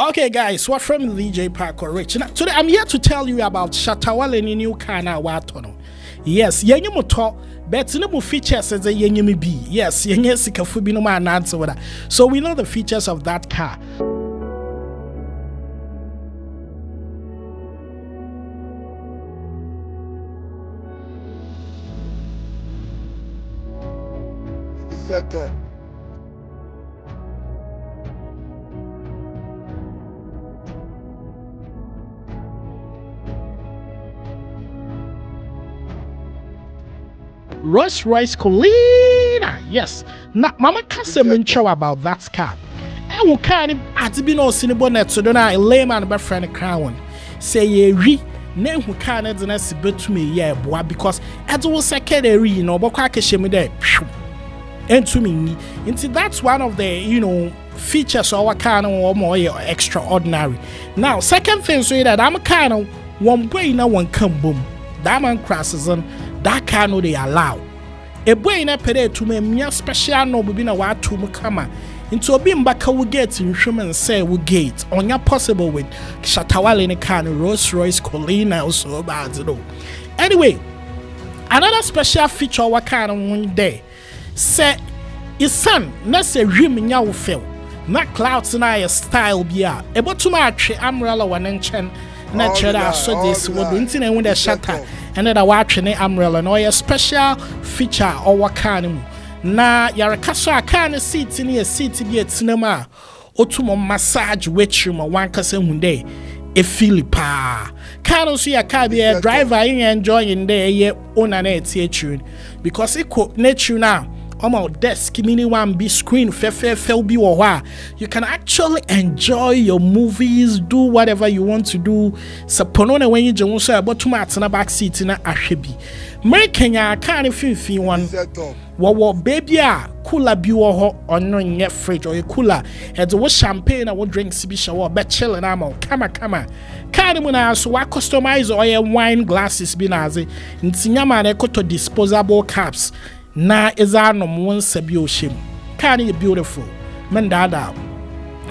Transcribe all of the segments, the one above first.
Okay, guys, what from the DJ Park or Rich? Now, today I'm here to tell you about Shatta Wale in new car now. Yes, yenye motor, but no features as a yenye be. Yes, yenye sikafubi no man answer with that. So we know the features of that car. Shatta. Royce Cullinan. Yes. Now, Mama can't show about that car. I will kind of at be no bonnet so don't I layman by friend crown. Say ye re name who can't deny to me, yeah, boy, because as was secondary, you know, but I can show me there. And to me, that's one of the features of our car or more extraordinary. Now, second thing so that I'm a kind of one brain, no one come boom. That man crosses on. That car no they allow. A boy in a pede to me special no be na wa to kama. Into obi mbaka we get in human say we get. Onya possible with Shatta Wale in a car no Royce Cullinan also bad though. Anyway, another special feature we car one day. Say his son, na say rim nya wo feel. Na clouds na your style bia. Ebo to ma atwe umbrella one enchen. Na chere so this we do nti na when the shatter and then I watch an umbrella no a special feature or what kind na yarekasa kind seat in your seat be at cinema otumo massage which room one kase hunde e feel pa kind so ya car be a driver enjoying there ye own an tune because it could nature now on my desk mini one be screen fell be or you can actually enjoy your movies, do whatever you want to do. Saponona when you don't say about 2 months in a back seat in a ashebi. American ya can't feel one. What baby cooler be or no in your fridge or a cooler and what champagne I would drink sibisha or bet chill and ammo. Come can't when I so I customize or your wine glasses binazi in Sinyama to disposable cups. Na izano mwonse bi oshim. Car is beautiful. Mendada.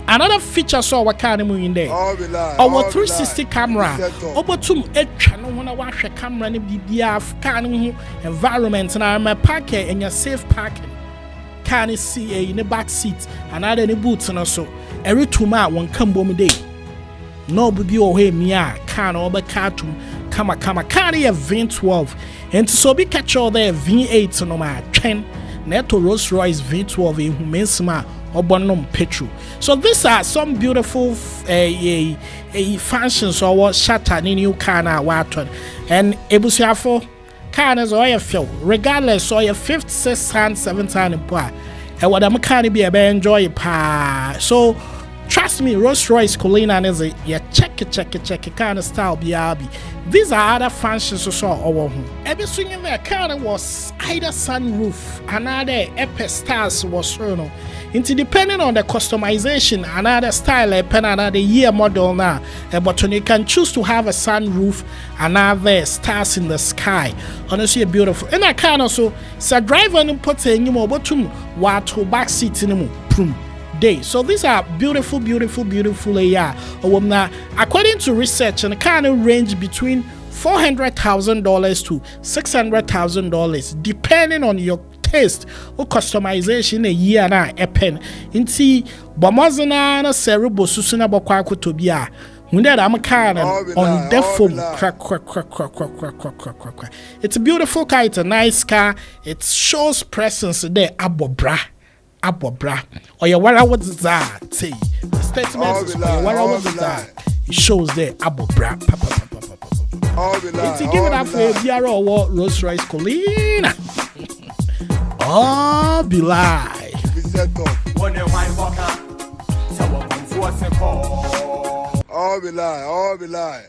Another feature so wa car mu in there. Our 360 camera. Obotum etwa no ho na wa hwe camera ne bibia car no environment na ma park and your safe parking. Car is see in the back seat another in the boot no so. Every 2 months one come bom day. No bibi o he mia car no be car to kama car is V12 and so be catch all there V8 no ma 10 neto Royce V12 in humensma obonom petrol. So these are some beautiful functions or what Shatta new car na waton and ebusiafo car is oil feel regardless or your 5th 6th hand 7th hand in poa and what am can be a enjoy pa. So trust me, Royce Cullinan is a check kind of style BRB. These are other functions also our home. Every swinging there car was either sunroof, another upper stars was into depending on the customization, another style, another year model now. But you can choose to have a sunroof, another stars in the sky. Honestly, beautiful. And I can also say driver and put a new mobile to back seat in the day. So these are beautiful according to research and kind of range between $400,000 to $600,000 depending on your taste or customization a year na pen inti bomozana na cerebro susuna bokwa kotobia hunde da amkana on the foam crack. It's a beautiful car, it's a nice car, it shows presence there abobra or your wala what's that say the statement is your wala what's that it shows there abobra it's give it up for Biara or Royce Cullinan. Oh be lie all be lie